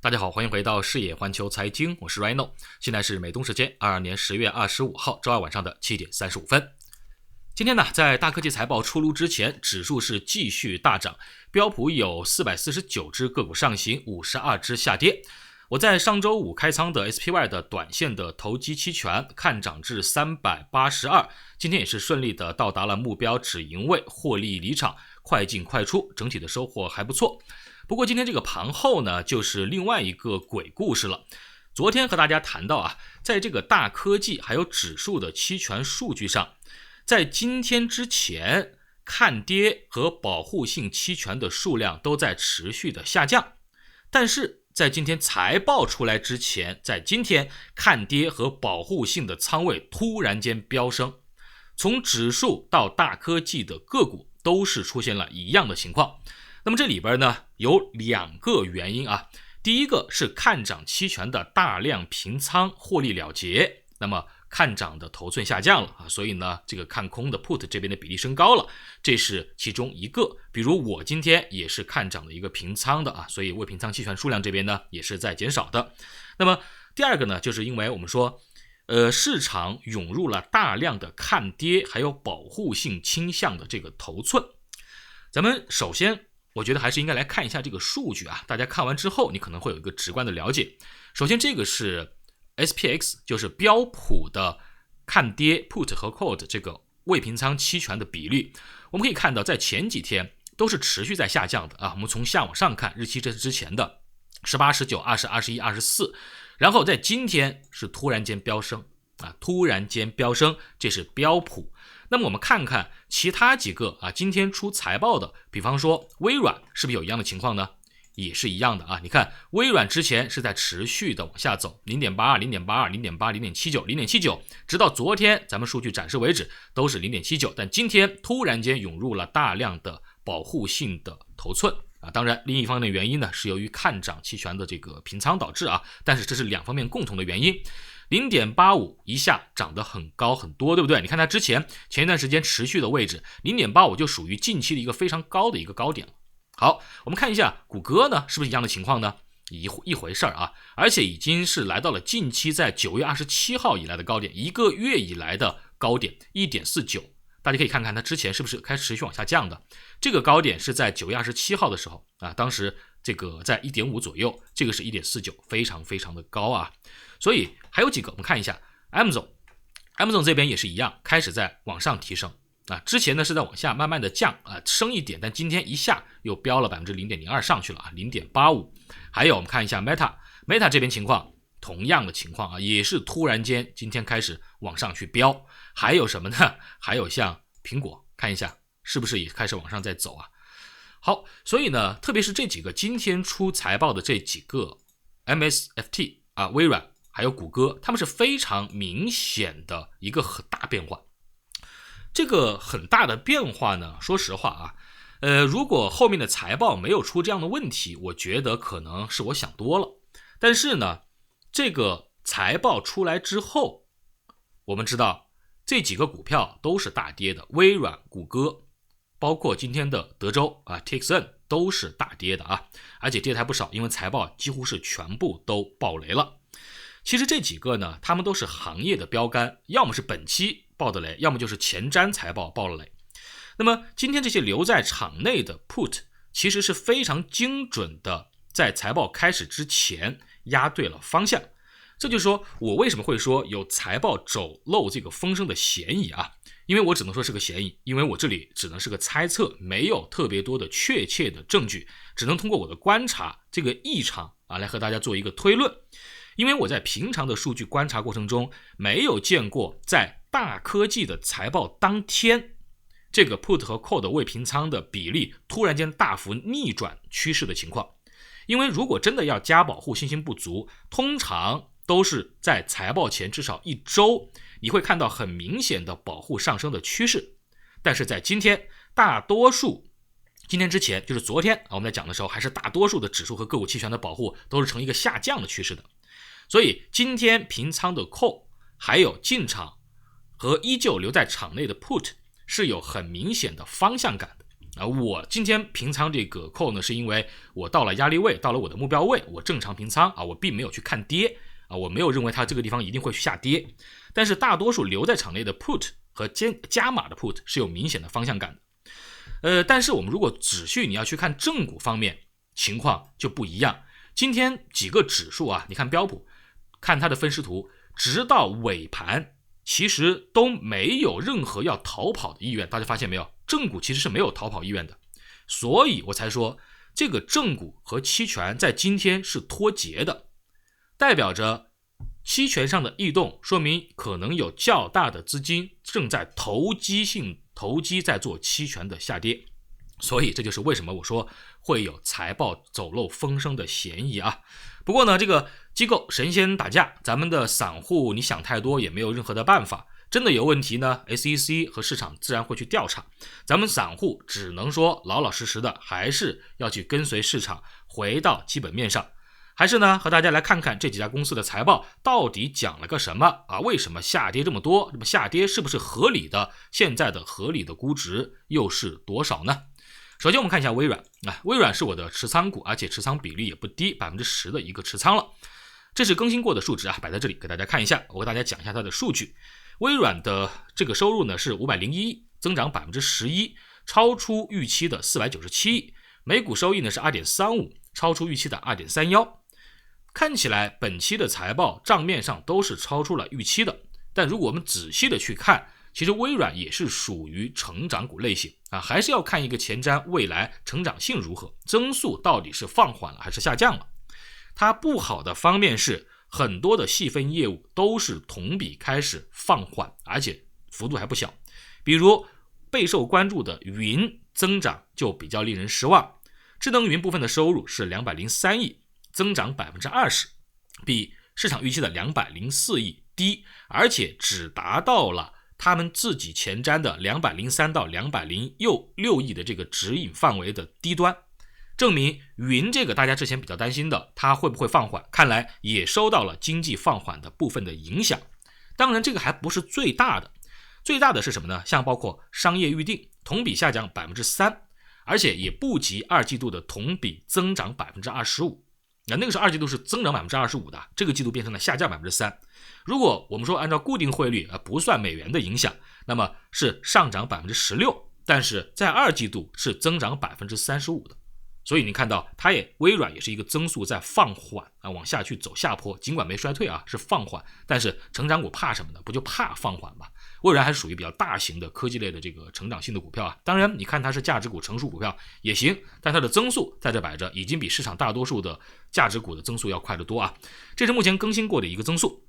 大家好，欢迎回到视野环球财经，我是 Rhino， 现在是美东时间22年10月25号周二晚上的7点35分。今天呢，在大科技财报出炉之前，指数是继续大涨，标普有449只个股上行，52只下跌。我在上周五开仓的 SPY 的短线的投机期权看涨至382，今天也是顺利的到达了目标止盈位，获利离场，快进快出，整体的收获还不错。不过今天这个盘后呢，就是另外一个鬼故事了。昨天和大家谈到在这个大科技还有指数的期权数据上，在今天之前看跌和保护性期权的数量都在持续的下降，但是在今天财报出来之前，在今天看跌和保护性的仓位突然间飙升，从指数到大科技的个股都是出现了一样的情况。那么这里边呢有两个原因第一个是看涨期权的大量平仓获利了结，那么看涨的头寸下降了所以呢这个看空的 put 这边的比例升高了，这是其中一个。比如我今天也是看涨的一个平仓的所以未平仓期权数量这边呢也是在减少的。那么第二个呢，就是因为我们说市场涌入了大量的看跌还有保护性倾向的这个头寸。咱们首先我觉得还是应该来看一下这个数据大家看完之后你可能会有一个直观的了解。首先这个是 SPX， 就是标普的看跌 put 和 call 这个未平仓期权的比例，我们可以看到在前几天都是持续在下降的我们从下往上看，日期这是之前的18、19、20、21、24，然后在今天是突然间飙升这是标普。那么我们看看其他几个今天出财报的，比方说微软是不是有一样的情况呢？也是一样的你看微软之前是在持续的往下走 0.82 0.82 0.8 0.79 0.79， 直到昨天咱们数据展示为止都是 0.79， 但今天突然间涌入了大量的保护性的头寸当然另一方面的原因呢是由于看涨期权的这个平仓导致但是这是两方面共同的原因。0.85 一下涨得很高很多，对不对？你看它前一段时间持续的位置 0.85 就属于近期的一个非常高的一个高点了。好，我们看一下谷歌呢是不是一样的情况呢？一回事而且已经是来到了近期在9月27号以来的高点，1个月以来的高点 1.49， 大家可以看看它之前是不是开始持续往下降的。这个高点是在9月27号的时候当时这个在 1.5 左右，这个是 1.49， 非常非常的高所以还有几个我们看一下 Amazon 这边也是一样，开始在往上提升之前呢是在往下慢慢的降升一点，但今天一下又飙了 0.02 上去了0.85。 还有我们看一下 Meta 这边情况，同样的情况也是突然间今天开始往上去飙。还有什么呢？还有像苹果，看一下是不是也开始往上在走好，所以呢特别是这几个今天出财报的这几个 MSFT 微软还有谷歌，他们是非常明显的一个很大变化。这个很大的变化呢，说实话如果后面的财报没有出这样的问题，我觉得可能是我想多了。但是呢，这个财报出来之后，我们知道这几个股票都是大跌的，微软、谷歌，包括今天的德州TXN 都是大跌的而且跌得还不少，因为财报几乎是全部都爆雷了。其实这几个呢，他们都是行业的标杆，要么是本期爆的雷，要么就是前瞻财报爆了雷。那么今天这些留在场内的 put 其实是非常精准的在财报开始之前压对了方向。这就是说我为什么会说有财报走漏这个风声的嫌疑因为我只能说是个嫌疑，因为我这里只能是个猜测，没有特别多的确切的证据，只能通过我的观察这个异常来和大家做一个推论。因为我在平常的数据观察过程中没有见过在大科技的财报当天这个 put 和 call 的未平仓的比例突然间大幅逆转趋势的情况。因为如果真的要加保护信心不足，通常都是在财报前至少1周你会看到很明显的保护上升的趋势。但是在今天大多数，今天之前就是昨天我们在讲的时候，还是大多数的指数和个股期权的保护都是呈一个下降的趋势的。所以今天平仓的 call 还有进场和依旧留在场内的 put 是有很明显的方向感的。我今天平仓这个 call 呢，是因为我到了压力位，到了我的目标位，我正常平仓我并没有去看跌我没有认为它这个地方一定会下跌。但是大多数留在场内的 put 和加码的 put 是有明显的方向感的。但是我们如果只需你要去看正股方面，情况就不一样。今天几个指数你看标普，看它的分时图，直到尾盘其实都没有任何要逃跑的意愿，大家发现没有？正股其实是没有逃跑意愿的，所以我才说这个正股和期权在今天是脱节的，代表着期权上的异动，说明可能有较大的资金正在投机在做期权的下跌，所以这就是为什么我说会有财报走漏风声的嫌疑不过呢，这个机构神仙打架，咱们的散户你想太多也没有任何的办法，真的有问题呢 SEC 和市场自然会去调查，咱们散户只能说老老实实的，还是要去跟随市场回到基本面上，还是呢和大家来看看这几家公司的财报到底讲了个什么为什么下跌这么多，那么下跌是不是合理的，现在的合理的估值又是多少呢？首先我们看一下微软微软是我的持仓股，而且持仓比例也不低，10%的一个持仓了。这是更新过的数值摆在这里给大家看一下，我给大家讲一下它的数据。微软的这个收入呢是501亿，增长11%，超出预期的497亿，每股收益呢是 2.35， 超出预期的 2.31。 看起来本期的财报账面上都是超出了预期的，但如果我们仔细的去看，其实微软也是属于成长股类型还是要看一个前瞻未来成长性如何，增速到底是放缓了还是下降了。它不好的方面是很多的细分业务都是同比开始放缓，而且幅度还不小，比如备受关注的云增长就比较令人失望，智能云部分的收入是203亿，增长 20%， 比市场预期的204亿低，而且只达到了他们自己前瞻的203到206亿的这个指引范围的低端，证明云这个大家之前比较担心的它会不会放缓，看来也受到了经济放缓的部分的影响。当然这个还不是最大的，最大的是什么呢？像包括商业预定同比下降 3%， 而且也不及二季度的同比增长 25%， 那个时候二季度是增长 25% 的，这个季度变成了下降 3%。 如果我们说按照固定汇率不算美元的影响，那么是上涨 16%， 但是在二季度是增长 35% 的。所以你看到微软也是一个增速在放缓往下去走下坡，尽管没衰退是放缓，但是成长股怕什么呢？不就怕放缓吗？微软还是属于比较大型的科技类的这个成长性的股票当然你看它是价值股成熟股票也行，但它的增速在这摆着，已经比市场大多数的价值股的增速要快得多这是目前更新过的一个增速。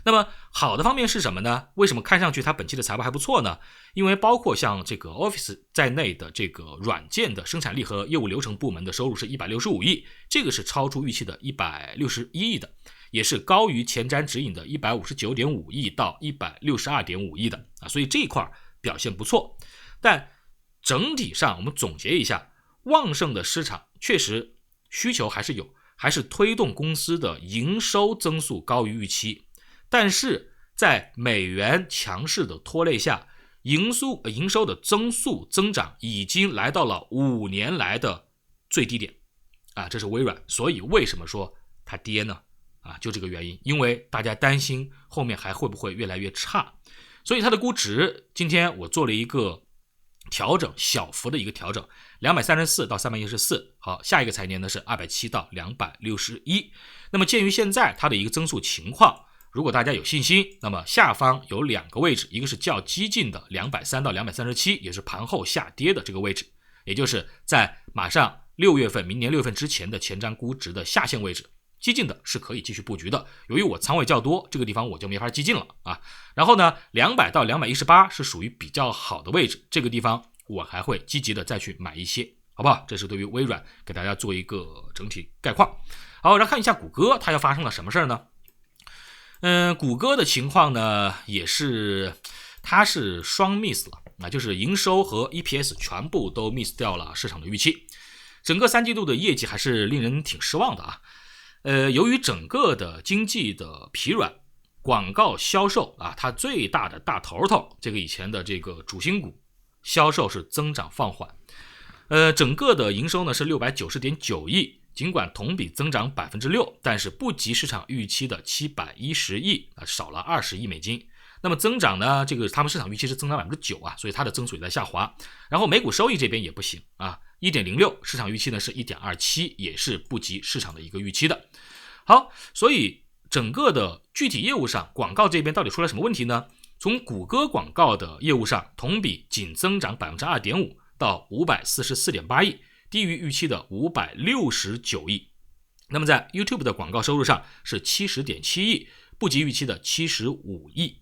那么好的方面是什么呢？为什么看上去它本期的财报还不错呢？因为包括像这个 Office 在内的这个软件的生产力和业务流程部门的收入是165亿，这个是超出预期的161亿的，也是高于前瞻指引的159.5亿到162.5亿的所以这一块表现不错。但整体上我们总结一下，旺盛的市场确实需求还是有，还是推动公司的营收增速高于预期，但是在美元强势的拖累下，营收的增长已经来到了5年来的最低点这是微软。所以为什么说它跌呢？就这个原因，因为大家担心后面还会不会越来越差，所以它的估值今天我做了一个调整，小幅的一个调整，234到314。好，下一个财年呢是207到261。那么鉴于现在它的一个增速情况，如果大家有信心，那么下方有2个位置，一个是较激进的230到237，也是盘后下跌的这个位置，也就是在马上6月份明年6月份之前的前瞻估值的下限位置，激进的是可以继续布局的。由于我仓位较多，这个地方我就没法激进了然后呢200到218是属于比较好的位置，这个地方我还会积极的再去买一些，好不好？这是对于微软给大家做一个整体概况。好，然后看一下谷歌，它又发生了什么事呢？谷歌的情况呢也是它是双 miss 了就是营收和 EPS 全部都 miss 掉了市场的预期，整个3季度的业绩还是令人挺失望的由于整个的经济的疲软，广告销售它最大的大头这个以前的这个主心骨销售是增长放缓，整个的营收呢是 690.9 亿，尽管同比增长 6%， 但是不及市场预期的710亿，少了20亿美金。那么增长呢，这个他们市场预期是增长 9% 啊，所以它的增速也在下滑。然后每股收益这边也不行啊， 1.06， 市场预期呢是 1.27， 也是不及市场的一个预期的。好，所以整个的具体业务上，广告这边到底出了什么问题呢？从谷歌广告的业务上，同比仅增长 2.5% 到 544.8 亿，低于预期的569亿。那么在 YouTube 的广告收入上是 70.7 亿，不及预期的75亿。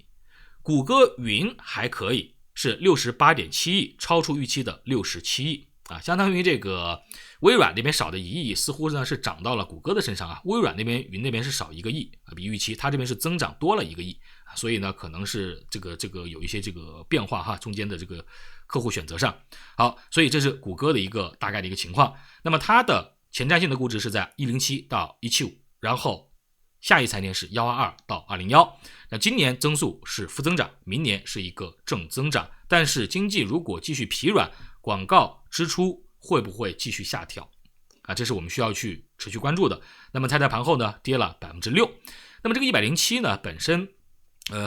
谷歌云还可以，是 68.7 亿，超出预期的67亿啊，相当于这个微软那边少的1亿，似乎呢是涨到了谷歌的身上啊。微软那边云那边是少1个亿啊，比预期，它这边是增长多了1个亿，所以呢可能是这个有一些这个变化哈，中间的这个客户选择上。好，所以这是谷歌的一个大概的一个情况。那么它的前瞻性的估值是在107到175，然后下一财年是122到201，那今年增速是负增长，明年是一个正增长。但是经济如果继续疲软，广告支出会不会继续下调啊？这是我们需要去持续关注的。那么它在盘后呢跌了 6%， 那么这个107呢本身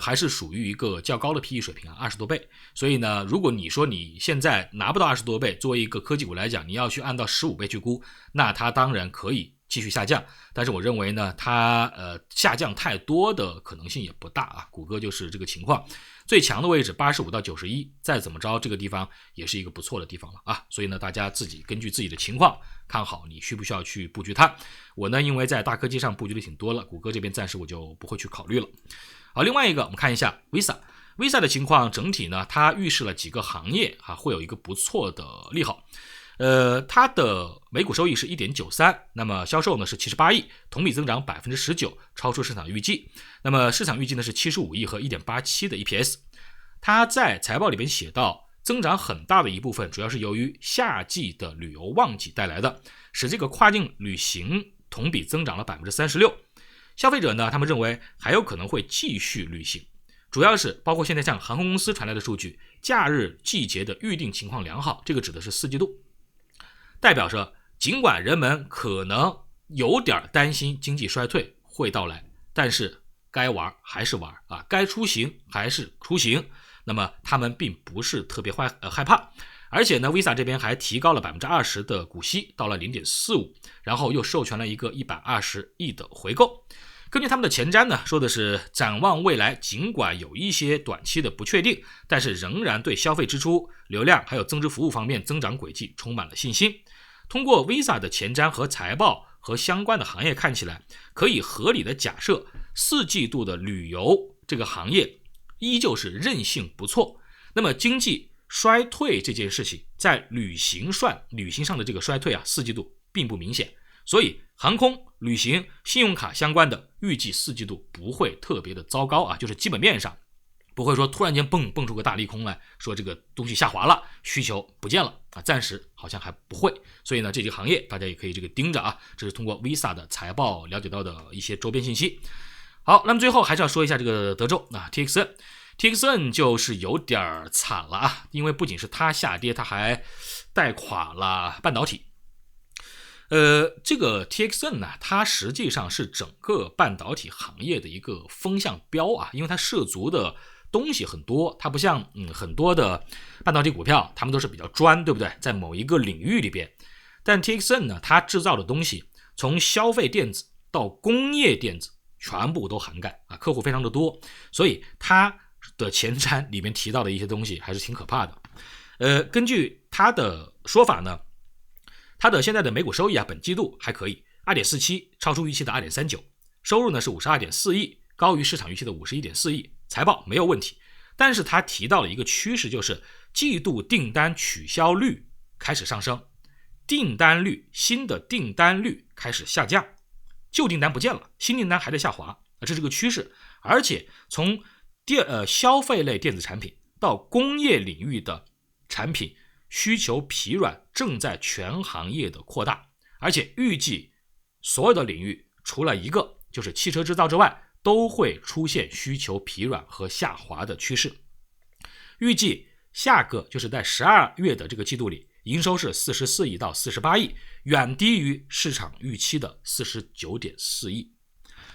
还是属于一个较高的 PE 水平啊，20多倍。所以呢，如果你说你现在拿不到20多倍，作为一个科技股来讲，你要去按到15倍去估，那它当然可以继续下降，但是我认为呢，它下降太多的可能性也不大啊。谷歌就是这个情况，最强的位置85到91，再怎么着这个地方也是一个不错的地方了啊。所以呢，大家自己根据自己的情况看好你需不需要去布局它。我呢，因为在大科技上布局的挺多了，谷歌这边暂时我就不会去考虑了。好，另外一个我们看一下 Visa 的情况，整体呢它预示了几个行业啊会有一个不错的利好。它的每股收益是 1.93， 那么销售呢是78亿，同比增长 19%， 超出市场预计。那么市场预计呢是75亿和 1.87 的 EPS。 它在财报里边写到，增长很大的一部分主要是由于夏季的旅游旺季带来的，使这个跨境旅行同比增长了 36%。 消费者呢，他们认为还有可能会继续旅行，主要是包括现在像航空公司传来的数据，假日季节的预订情况良好，这个指的是4季度，代表着尽管人们可能有点担心经济衰退会到来，但是该玩还是玩啊，该出行还是出行，那么他们并不是特别害怕。而且呢 Visa 这边还提高了 20% 的股息到了 0.45， 然后又授权了一个120亿的回购。根据他们的前瞻呢，说的是展望未来，尽管有一些短期的不确定，但是仍然对消费支出、流量还有增值服务方面增长轨迹充满了信心。通过 Visa 的前瞻和财报和相关的行业看起来，可以合理的假设4季度的旅游这个行业依旧是韧性不错。那么经济衰退这件事情，在旅行上的这个衰退啊，4季度并不明显，所以航空、旅行、信用卡相关的预计4季度不会特别的糟糕啊，就是基本面上不会说突然间蹦出个大利空来，说这个东西下滑了，需求不见了啊，暂时好像还不会。所以呢，这几个行业大家也可以这个盯着啊，这是通过 Visa 的财报了解到的一些周边信息。好，那么最后还是要说一下这个德州啊 TXN 就是有点惨了啊，因为不仅是它下跌，它还带垮了半导体。这个 TXN 呢，它实际上是整个半导体行业的一个风向标啊，因为它涉足的东西很多，它不像很多的半导体股票，它们都是比较专，对不对？在某一个领域里边，但 TXN 呢，它制造的东西从消费电子到工业电子全部都涵盖啊，客户非常的多，所以它的前瞻里面提到的一些东西还是挺可怕的。根据它的说法呢，它的现在的每股收益啊，本季度还可以 2.47， 超出预期的 2.39， 收入呢是 52.4 亿，高于市场预期的 51.4 亿，财报没有问题。但是它提到了一个趋势，就是季度订单取消率开始上升，新的订单率开始下降，旧订单不见了，新订单还在下滑，这是个趋势。而且从消费类电子产品到工业领域的产品需求疲软正在全行业的扩大，而且预计所有的领域除了一个就是汽车制造之外，都会出现需求疲软和下滑的趋势。预计下个就是在12月的这个季度里，营收是44亿到48亿，远低于市场预期的49.4亿，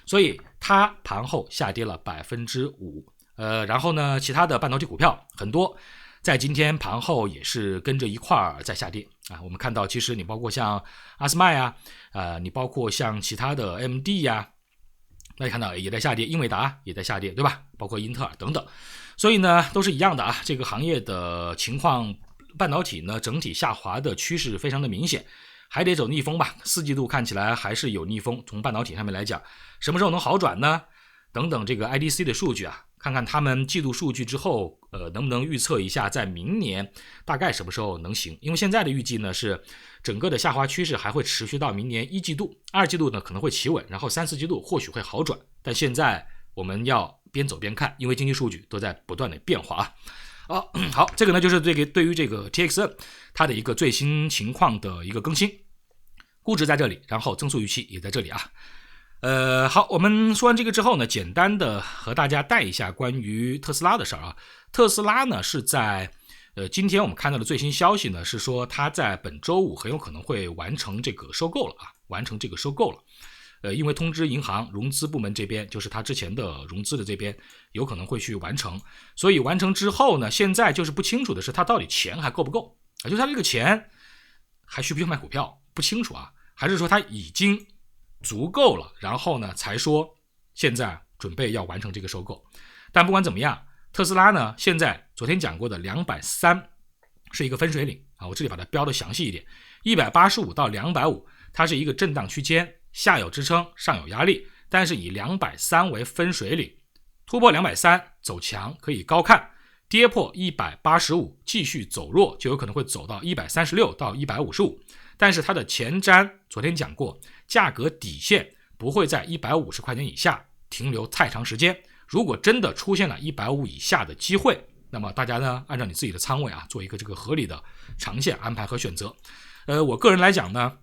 所以它盘后下跌了 5%。然后呢，其他的半导体股票很多在今天盘后也是跟着一块儿在下跌啊。我们看到其实你包括像阿斯麦啊，你包括像其他的 MD 呀，大家看到也在下跌，英伟达也在下跌，对吧？包括英特尔等等，所以呢都是一样的啊。这个行业的情况，半导体呢整体下滑的趋势非常的明显，还得走逆风吧。4季度看起来还是有逆风，从半导体上面来讲，什么时候能好转呢？等等这个 IDC 的数据啊，看看他们季度数据之后，能不能预测一下在明年大概什么时候能行？因为现在的预计呢是整个的下滑趋势还会持续到明年1季度，2季度呢可能会企稳，然后3、4季度或许会好转。但现在我们要边走边看，因为经济数据都在不断的变化啊。好，这个呢就是对于这个 TXN 它的一个最新情况的一个更新，估值在这里，然后增速预期也在这里啊。好，我们说完这个之后呢，简单的和大家带一下关于特斯拉的事儿啊。特斯拉呢是在今天我们看到的最新消息呢是说，它在本周五很有可能会完成这个收购了啊，因为通知银行融资部门这边，就是它之前的融资的这边有可能会去完成，所以完成之后呢，现在就是不清楚的是它到底钱还够不够啊，就是它这个钱还需不需要卖股票不清楚啊，还是说它已经足够了，然后呢才说现在准备要完成这个收购。但不管怎么样，特斯拉呢现在昨天讲过的230是一个分水岭啊，我这里把它标的详细一点，185到250它是一个震荡区间，下有支撑上有压力，但是以230为分水岭，突破230走强可以高看，跌破185继续走弱就有可能会走到136到155，但是它的前瞻昨天讲过，价格底线不会在150块钱以下停留太长时间，如果真的出现了150以下的机会，那么大家呢按照你自己的仓位啊做一个这个合理的长线安排和选择。我个人来讲呢，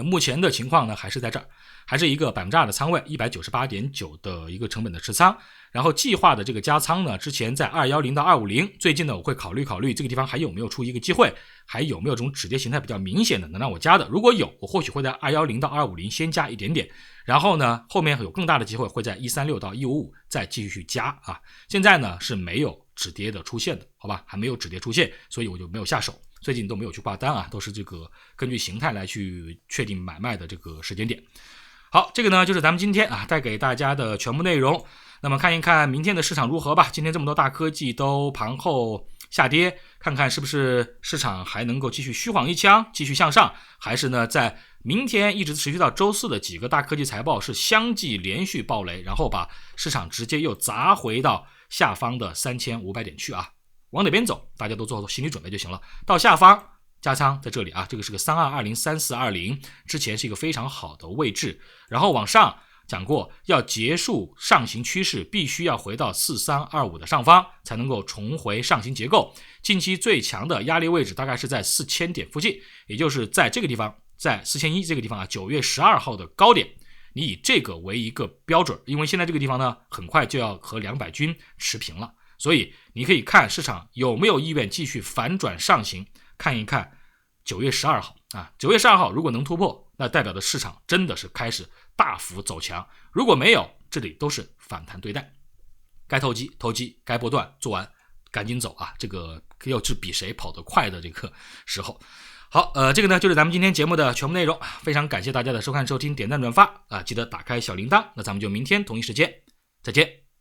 目前的情况呢还是在这儿，还是一个2%的仓位 198.9 的一个成本的持仓，然后计划的这个加仓呢之前在210到250，最近呢我会考虑这个地方还有没有出一个机会，还有没有这种止跌形态比较明显的能让我加的，如果有，我或许会在210到250先加一点点，然后呢后面有更大的机会会在136到155再继续加啊。现在呢是没有止跌的出现的，好吧，还没有止跌出现，所以我就没有下手，最近都没有去挂单啊，都是这个根据形态来去确定买卖的这个时间点。好，这个呢就是咱们今天啊带给大家的全部内容。那么看一看明天的市场如何吧。今天这么多大科技都盘后下跌，看看是不是市场还能够继续虚晃一枪，继续向上，还是呢在明天一直持续到周四的几个大科技财报是相继连续爆雷，然后把市场直接又砸回到下方的3500点去啊。往哪边走大家都做好心理准备就行了。到下方加仓在这里啊，这个是个3220、3420，之前是一个非常好的位置，然后往上讲过，要结束上行趋势必须要回到4325的上方才能够重回上行结构，近期最强的压力位置大概是在4000点附近，也就是在这个地方，在4001这个地方啊，9月12号的高点，你以这个为一个标准，因为现在这个地方呢很快就要和200均持平了，所以你可以看市场有没有意愿继续反转上行，看一看9月12号啊，9月12号如果能突破，那代表的市场真的是开始大幅走强，如果没有，这里都是反弹对待，该投机投机，该波段做完赶紧走啊，这个要是比谁跑得快的这个时候。好，这个呢就是咱们今天节目的全部内容，非常感谢大家的收看收听，点赞转发啊，记得打开小铃铛，那咱们就明天同一时间再见。